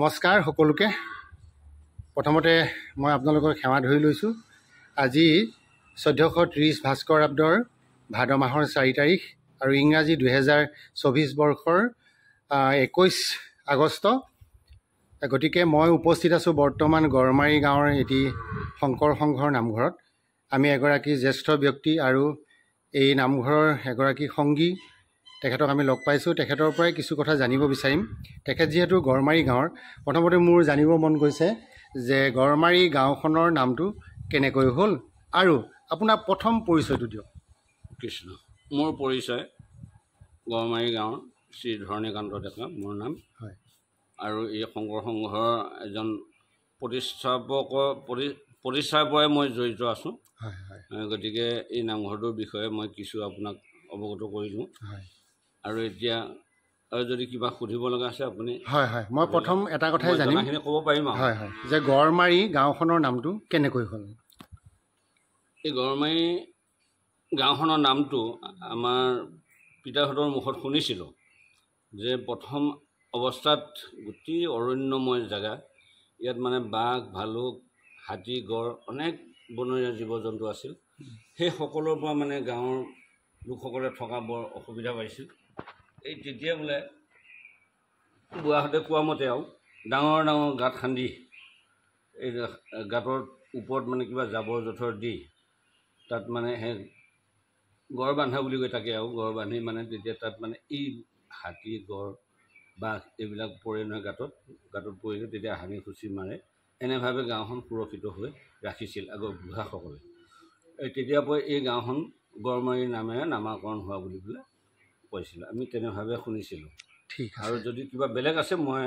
নমস্কাৰ সকলোকে প্ৰথমতে মই আপোনালোকৰ ক্ষমা ধৰি লৈছোঁ আজি 1430 ভাস্কৰাব্দৰ ভাদ মাহৰ 4 তাৰিখ আৰু ইংৰাজী 2024 বৰ্ষৰ 21 আগষ্ট গতিকে মই উপস্থিত আছোঁ বৰ্তমান গড়মাৰী গাঁৱৰ এটি শংকৰ সংঘৰ নামঘৰত আমি এগৰাকী জ্যেষ্ঠ ব্যক্তি আৰু এই নামঘৰৰ এগৰাকী সংগী তেখেতক আমি লগ পাইছোঁ তেখেতৰ পৰাই কিছু কথা জানিব বিচাৰিম তেখেত যেহেতু গড়মাৰী গাঁৱৰ প্ৰথমতে মোৰ জানিব মন গৈছে যে গড়মাৰী গাঁওখনৰ নামটো কেনেকৈ হ'ল আৰু আপোনাৰ প্ৰথম পৰিচয়টো দিয়ক কৃষ্ণ মোৰ পৰিচয় গড়মাৰী গাঁৱৰ শ্ৰী ধৰণীকান্ত ডেকা মোৰ নাম হয় আৰু এই শংকৰ সংঘৰ এজন প্ৰতিষ্ঠাপকৰে মই জড়িত আছোঁ হয় হয় গতিকে এই নামঘৰটোৰ বিষয়ে মই কিছু আপোনাক অৱগত কৰিলোঁ হয় আৰু এতিয়া আৰু যদি কিবা সুধিব লগা আছে আপুনি হয় হয় মই প্ৰথম এটা কথাই জানিম ক'ব পাৰিম হয় হয় যে গড়মাৰী গাঁওখনৰ নামটো কেনেকৈ হ'ল এই গড়মাৰী গাঁওখনৰ নামটো আমাৰ পিতাহঁতৰ মুখত শুনিছিলোঁ যে প্ৰথম অৱস্থাত গোটেই অৰণ্যময় জেগা ইয়াত মানে বাঘ ভালুক হাতী গড় অনেক বনৰীয়া জীৱ জন্তু আছিল সেই সকলোৰ পৰা মানে গাঁৱৰ লোকসকলে থকা বৰ অসুবিধা পাইছিল এই তেতিয়া বোলে বুঢ়াহঁতে কোৱা মতে আৰু ডাঙৰ ডাঙৰ গাঁত খান্দি এই গাঁতৰ ওপৰত মানে কিবা জাবৰ জোঁথৰ দি তাত মানে সেই গড় বান্ধা বুলি কয় তাকে আৰু গড় বান্ধি মানে তেতিয়া তাত মানে এই হাতী গড় বাঘ এইবিলাক পৰে নহয় গাঁতত পৰিলে তেতিয়া হানি খুচি মাৰে এনেভাৱে গাঁওখন সুৰক্ষিত হৈ ৰাখিছিল আগৰ বুঢ়াসকলে তেতিয়াৰ পৰাই এই গাঁওখন গড়মাৰী নামেৰে নামাকৰণ হোৱা বুলি পেলাই কৈছিল আমি তেনেভাৱে শুনিছিলোঁ ঠিক আৰু যদি কিবা বেলেগ আছে মই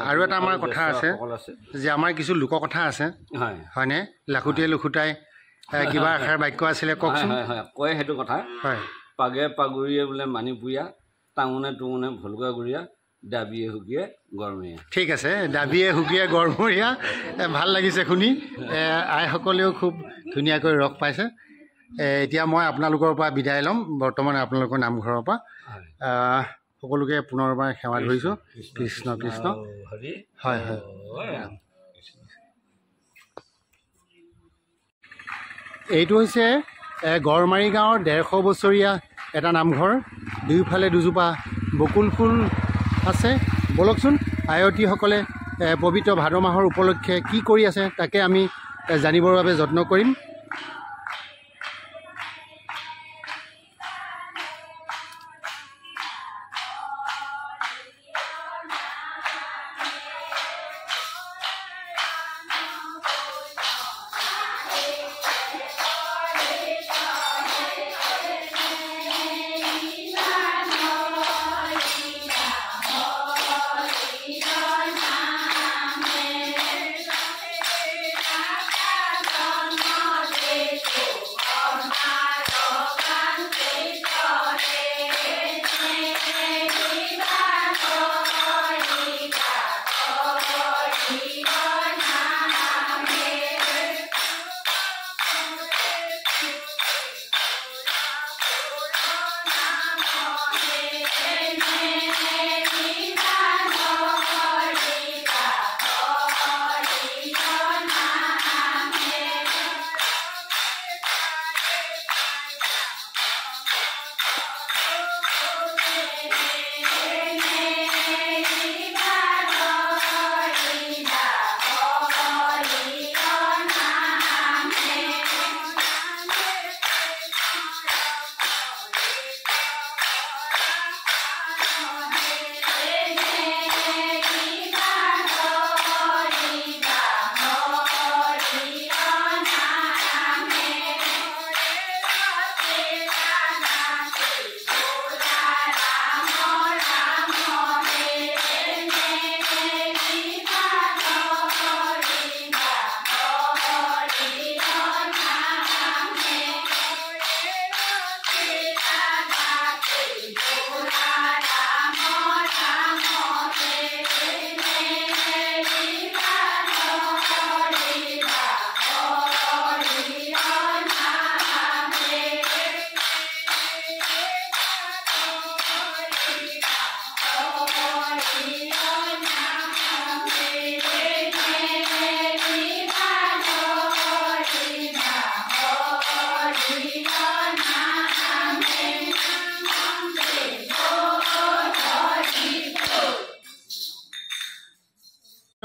আৰু এটা আমাৰ কথা আছে যে আমাৰ কিছু লোককথা আছে হয় হয়নে লাখুটিয়ে লুখুটাই কিবা আশাৰ বাক্য আছিলে কওকচোন হয় হয় কয় সেইটো কথা হয় পাগে পাগুৰিয়ে বোলে মানিপুৰীয়া টাঙোনে টুঙোনে ভলুকা গুৰিয়া দাবিয়ে হুকিয়ে গড়মৰীয়া ঠিক আছে দাবিয়ে হুকিয়ে গড়মৰীয়া ভাল লাগিছে শুনি আইসকলেও খুব ধুনীয়াকৈ ৰস পাইছে এতিয়া মই আপোনালোকৰ পৰা বিদায় ল'ম বৰ্তমান আপোনালোকৰ নামঘৰৰ পৰা সকলোকে পুনৰবাৰ সেৱা ধৰিছোঁ কৃষ্ণ কৃষ্ণ হয় হয় এইটো হৈছে গড়মাৰী গাঁৱৰ 150 বছৰীয়া এটা নামঘৰ দুয়োফালে দুজোপা বকুল ফুল আছে বলকচোন আয়তীসকলে পবিত্ৰ ভাদ মাহৰ উপলক্ষে কি কৰি আছে তাকে আমি জানিবৰ বাবে যত্ন কৰিম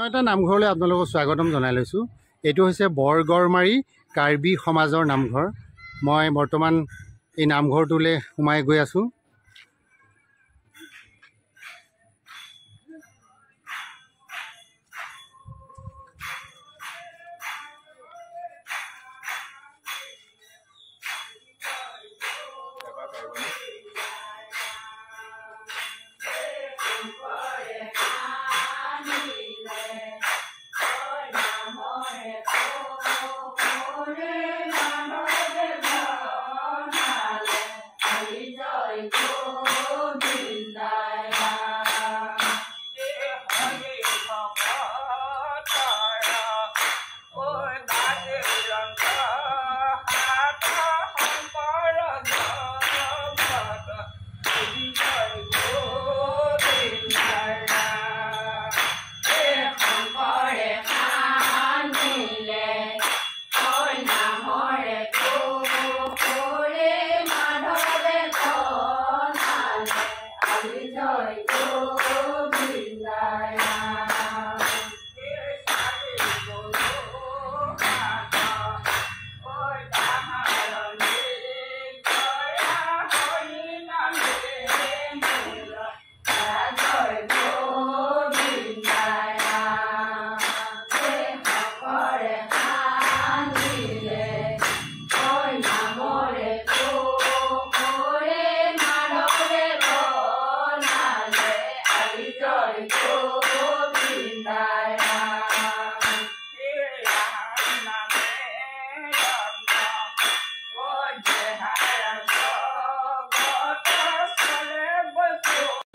এটা নামঘৰলৈ আপোনালোকক স্বাগতম জনাই লৈছোঁ। এইটো হৈছে বৰগড়মাৰী কাৰ্বি সমাজৰ নামঘৰ। মই বৰ্তমান এই নামঘৰটোলৈ সোমাই গৈ আছোঁ।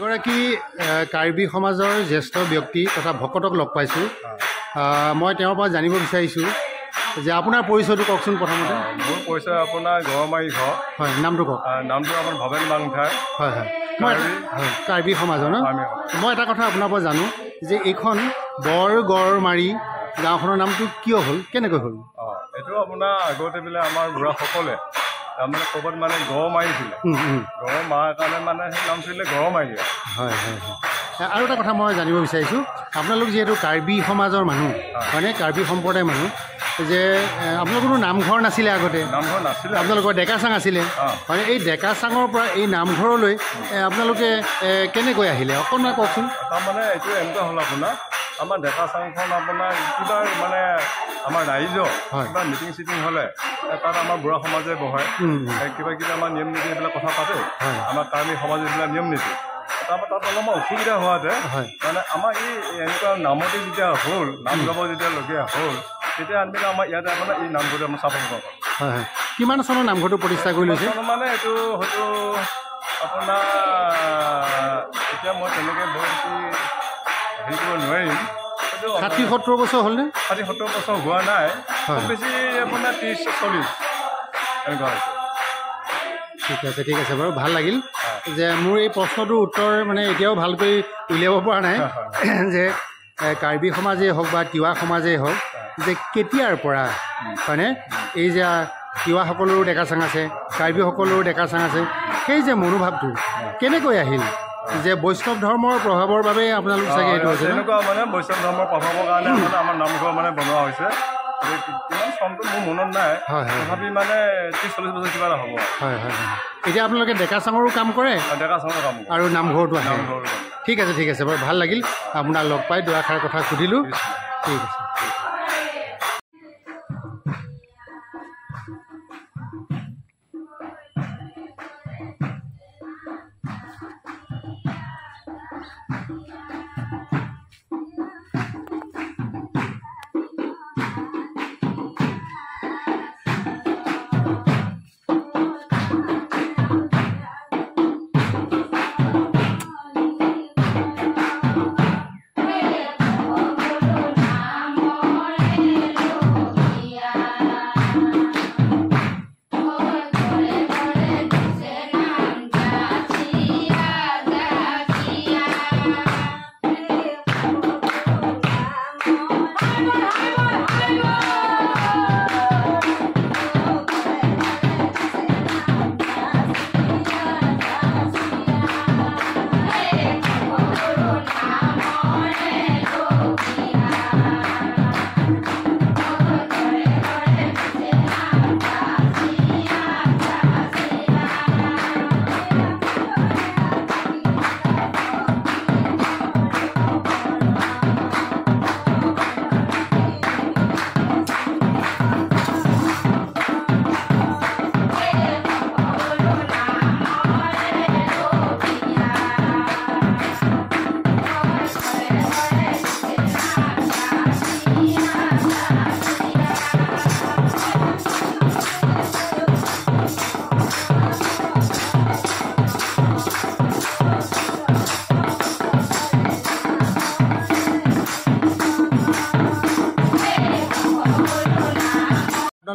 এগৰাকী কাৰ্বি সমাজৰ জ্যেষ্ঠ ব্যক্তি তথা ভকতক লগ পাইছোঁ। মই তেওঁৰ পৰা জানিব বিচাৰিছোঁ যে আপোনাৰ পৰিচয়টো কওকচোন। প্ৰথমতে মোৰ পৰিচয় আপোনাৰ গড়মাৰী ঘৰ। হয়, নামটো কওক। নামটো আপোনাৰ ভৱেন বাংঠাই। হয় হয়, মই কাৰ্বি সমাজৰ ন। মই এটা কথা আপোনাৰ পৰা জানো যে এইখন বৰগড়মাৰী গাঁওখনৰ নামটো কিয় হ'ল, কেনেকৈ হ'ল? এইটো আপোনাৰ আগতে বোলে আমাৰ বুঢ়াসকলে তাৰমানে ক'ৰবাত মানে গড় মাৰিছিলে, গড় মাৰাৰ কাৰণে মানে সেই নামটো দিলে গড়মাৰী। হয় হয় হয়। আৰু এটা কথা মই জানিব বিচাৰিছোঁ, আপোনালোক যিহেতু কাৰ্বি সমাজৰ মানুহ হয়নে, কাৰ্বি সম্প্ৰদায়ৰ মানুহ, যে আপোনালোকৰো নামঘৰ নাছিলে আগতে? নামঘৰ নাছিলে, আপোনালোকৰ ডেকাচাং আছিলে হয়নে? এই ডেকাচাঙৰ পৰা এই নামঘৰলৈ আপোনালোকে কেনেকৈ আহিলে অকণমান কওকচোন। তাৰমানে এইটো এনেকুৱা হ'ল আপোনাৰ আমাৰ ডেকাচাংখন আপোনাৰ কিবা মানে আমাৰ ৰাইজৰ কিবা মিটিং চিটিং হ'লে তাত আমাৰ বুঢ়া সমাজে বহায়, কিবা কিবি আমাৰ নিয়ম নীতি এইবিলাক কথা পাতে, আমাৰ কাৰ্বি সমাজৰ এইবিলাক নিয়ম নীতি। তাৰপৰা তাত অলপমান অসুবিধা হোৱাতে মানে আমাৰ এই এনেকুৱা নামতি যেতিয়া হ'ল, নাম গাব যেতিয়া লগীয়া হ'ল, তেতিয়া আমি আমাৰ ইয়াতে আপোনাৰ এই নামঘৰটো আমাৰ স্থাপন কৰোঁ। হয় হয়। কিমান চনৰ নামঘৰটো প্ৰতিষ্ঠা কৰি লৈছে? মানে এইটো হয়তো আপোনাৰ এতিয়া মই তেনেকৈ বৰ বেছি হেৰি কৰিব নোৱাৰিম। 60-70 বছৰ হ'লনে? 60-70 বছৰ হোৱা নাই, খুব বেছি আপোনাৰ 30-40 এনেকুৱা হৈছে। ঠিক আছে বাৰু, ভাল লাগিল যে মোৰ এই প্ৰশ্নটোৰ উত্তৰ মানে এতিয়াও ভালকৈ উলিয়াব পৰা নাই যে কাৰ্বি সমাজেই হওক বা তিৱা সমাজেই হওক, যে কেতিয়াৰ পৰা হয়নে এই যে তিৱাসকলৰো ডেকাচাং আছে, কাৰ্বিসকলৰো ডেকাচাং আছে, সেই যে মনোভাৱটো কেনেকৈ আহিল? যে বৈষ্ণৱ ধৰ্মৰ প্ৰভাৱৰ বাবে আপোনালোক চাগে এইটো হৈছে এনেকুৱা মানে বৈষ্ণৱ ধৰ্মৰ প্ৰভাৱৰ কাৰণে মানে আমাৰ নামঘৰ মানে বনোৱা হৈছে। কিমান চনটো মোৰ মনত নাই, তথাপি মানে 30-40 বছৰ কিবা এটা হ'ব। হয় হয় হয়। এতিয়া আপোনালোকে ডেকাচাঙৰো কাম কৰে? ডেকাচাঙৰ কাম আৰু নামঘৰটো আহে? ঠিক আছে বাৰু, ভাল লাগিল আপোনাক লগ পাই, দুআষাৰ কথা সুধিলোঁ। ঠিক আছে।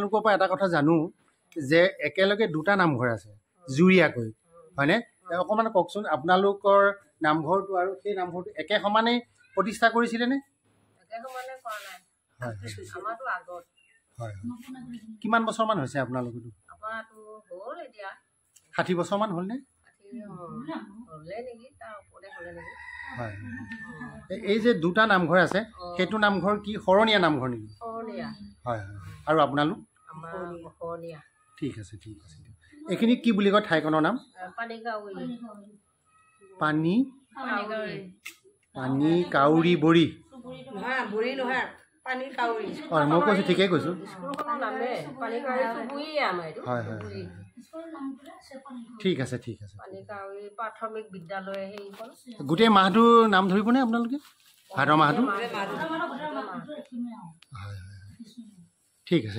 আপোনালোকৰ পৰা এটা কথা জানো যে একেলগে দুটা নামঘৰ আছে জুৰীয়াকৈ হয়নে অকণমান কওকচোন আপোনালোকৰ নামঘৰটো আৰু সেই নামঘৰটো একে সমানে প্ৰতিষ্ঠা কৰিছিলেনে হয় কিমান বছৰমান হৈছে আপোনালোকৰটো 60 বছৰমান হ'লনে হয় এই যে দুটা নামঘৰ আছে সেইটো নামঘৰ কি শৰণীয়া নামঘৰ নেকি হয় হয় আৰু আপোনালোক ঠিক আছে এইখিনি কি বুলি কয় ঠাইখনৰ নাম পানী কাউৰী বৰি হয় মই কৈছোঁ ঠিকেই কৈছোঁ হয় হয় ঠিক আছে গোটেই মাহটো নাম ধৰিবনে আপোনালোকে ভাদ মাহটো হয় ঠিক আছে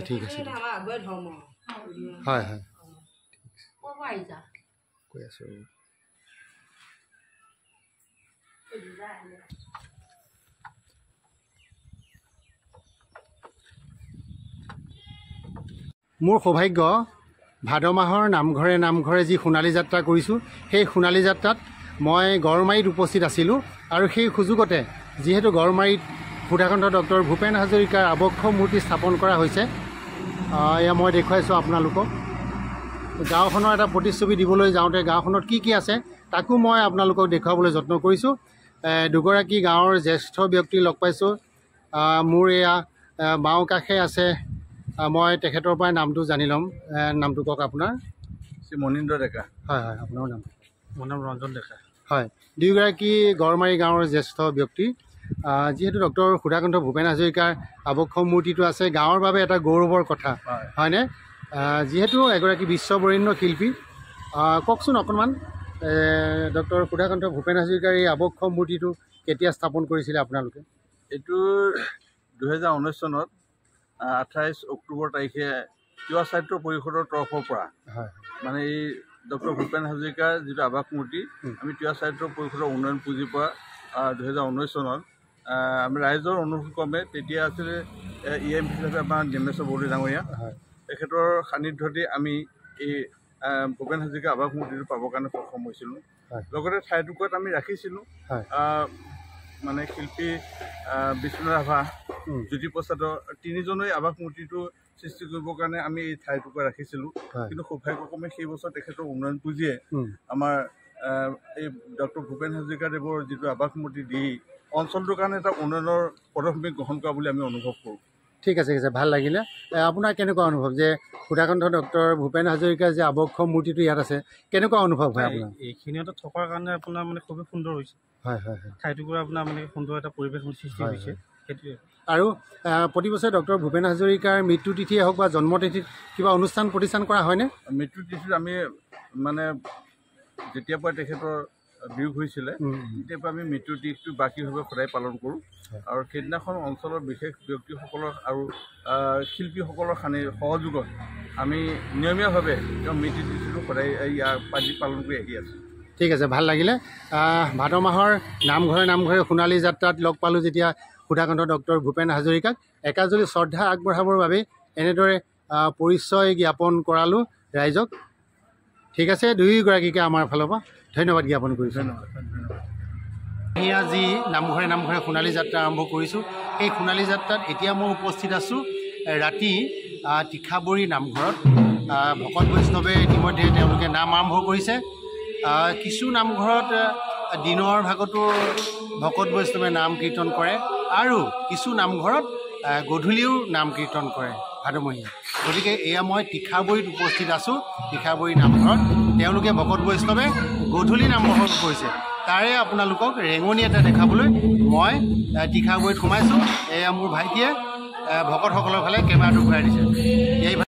হয় হয় কৈ আছোঁ মোৰ সৌভাগ্য ভাদ মাহৰ নামঘৰে যি সোণালী যাত্ৰা কৰিছোঁ সেই সোণালী যাত্ৰাত মই গড়মাৰীত উপস্থিত আছিলোঁ আৰু সেই সুযোগতে যিহেতু গড়মাৰীত সুধাকণ্ঠ ডক্টৰ ভূপেন হাজৰিকাৰ আৱক্ষ মূৰ্তি স্থাপন কৰা হৈছে এয়া মই দেখুৱাইছোঁ আপোনালোকক গাঁওখনৰ এটা প্ৰতিচ্ছবি দিবলৈ যাওঁতে গাঁওখনত কি আছে তাকো মই আপোনালোকক দেখুৱাবলৈ যত্ন কৰিছোঁ দুগৰাকী গাঁৱৰ জ্যেষ্ঠ ব্যক্তি লগ পাইছোঁ মোৰ এয়া বাওঁ কাষে আছে মই তেখেতৰ পৰাই নামটো জানি ল'ম নামটো কওক আপোনাৰ শ্ৰী মনীন্দ্ৰ ডেকা হয় আপোনাৰ নাম মোৰ নাম ৰঞ্জন ডেকা হয় দুয়োগৰাকী গড়মাৰী গাঁৱৰ জ্যেষ্ঠ ব্যক্তি যিহেতু ডক্টৰ সুধাকণ্ঠ ভূপেন হাজৰিকাৰ আৱক্ষ মূৰ্তিটো আছে গাঁৱৰ বাবে এটা গৌৰৱৰ কথা হয়নে যিহেতু এগৰাকী বিশ্ববৰেণ্য শিল্পী কওকচোন অকণমান ডক্টৰ সুধাকণ্ঠ ভূপেন হাজৰিকাৰ এই আৱক্ষ মূৰ্তিটো কেতিয়া স্থাপন কৰিছিলে আপোনালোকে এইটো 2019 চনত 28 অক্টোবৰ তাৰিখে তিৱা সাহিত্য পৰিষদৰ তৰফৰ পৰা মানে এই ডক্টৰ ভূপেন হাজৰিকাৰ যিটো আৱাস মূৰ্তি আমি তিৱা সাহিত্য পৰিষদৰ উন্নয়ন পুঁজিৰ পৰা 2019 চনত আমি ৰাইজৰ অনুৰোধক্ৰমে তেতিয়া আছিলে EM হিচাপে আমাৰ ডিমেশ্বৰ বৰদলৈ ডাঙৰীয়া তেখেতৰ সান্নিধ্যতে আমি এই ভূপেন হাজৰিকা আৱাস মূৰ্তিটো পাবৰ কাৰণে সক্ষম হৈছিলোঁ লগতে ঠাইটুকুৰাত আমি ৰাখিছিলোঁ মানে শিল্পী বিষ্ণু ৰাভা জ্যোতিপ্ৰসাদৰ তিনিজনেই আৱাস মূৰ্তিটো সৃষ্টি কৰিবৰ কাৰণে আমি এই ঠাইটুকুৰা ৰাখিছিলোঁ কিন্তু সৌভাগ্যক্ৰমে সেই বছৰ তেখেতৰ উন্নয়ন পুঁজিয়ে আমাৰ এই ডক্টৰ ভূপেন হাজৰিকাদেৱৰ যিটো আৱাস মূৰ্তি দি অঞ্চলটোৰ কাৰণে এটা উন্নয়নৰ পদক্ষেপ গ্ৰহণ কৰা বুলি আমি অনুভৱ কৰোঁ ঠিক আছে ভাল লাগিলে আপোনাৰ কেনেকুৱা অনুভৱ যে সুধাকণ্ঠ ডক্টৰ ভূপেন হাজৰিকাৰ যে আৱক্ষ মূৰ্তিটো ইয়াত আছে কেনেকুৱা অনুভৱ হয় আপোনাৰ এইখিনিতে থকাৰ কাৰণে আপোনাৰ মানে খুবেই সুন্দৰ হৈছে হয় ঠাইটুকুৰা আপোনাৰ মানে সুন্দৰ এটা পৰিৱেশ সৃষ্টি হৈছে সেইটোৱে আৰু প্ৰতি বছৰে ডক্টৰ ভূপেন হাজৰিকাৰ মৃত্যু তিথিয়ে হওক বা জন্মতিথিত কিবা অনুষ্ঠান প্ৰতিষ্ঠান কৰা হয়নে মৃত্যু তিথিত আমি মানে যেতিয়াৰ পৰা তেখেতৰ বিয়োগ হৈছিলে তেতিয়াৰ পৰা আমি মৃত্যু তিথিটো বাকীভাৱে সদায় পালন কৰোঁ আৰু সেইদিনাখন অঞ্চলৰ বিশেষ ব্যক্তিসকলৰ আৰু শিল্পীসকলৰ সহযোগত আমি নিয়মীয়াভাৱে তেওঁ মৃত্যু তিথিটো সদায় পালন কৰি আহি আছোঁ ঠিক আছে ভাল লাগিলে ভাদ মাহৰ নামঘৰে সোণালী যাত্ৰাত লগ পালোঁ যেতিয়া সুধাকণ্ঠ ডক্টৰ ভূপেন হাজৰিকাক একাজলি শ্ৰদ্ধা আগবঢ়াবৰ বাবে এনেদৰে পৰিচয় জ্ঞাপন কৰালোঁ ৰাইজক ঠিক আছে দুয়োগৰাকীকে আমাৰ ফালৰ পৰা ধন্যবাদ জ্ঞাপন কৰিছোঁ এয়া যি নামঘৰে সোণালী যাত্ৰা আৰম্ভ কৰিছোঁ এই সোণালী যাত্ৰাত এতিয়া মই উপস্থিত আছোঁ ৰাতি তীখাবৰী নামঘৰত ভকত বৈষ্ণৱে ইতিমধ্যে তেওঁলোকে নাম আৰম্ভ কৰিছে কিছু নামঘৰত দিনৰ ভাগতো ভকত বৈষ্ণৱে নাম কীৰ্তন কৰে আৰু কিছু নামঘৰত গধূলিও নাম কীৰ্তন কৰে ভাদমহীয়া গতিকে এয়া মই তীখাবৰীত উপস্থিত আছোঁ তীখাবৰী নামঘৰত তেওঁলোকে ভকত বৈষ্ণৱে গধূলি নামঘৰত কৰিছে তাৰে আপোনালোকক ৰেঙনি এটা দেখাবলৈ মই তীখাবৰীত সোমাইছোঁ এয়া মোৰ ভাইটিয়ে ভকতসকলৰ ফালে কেমেৰাটো ঘূৰাই দিছে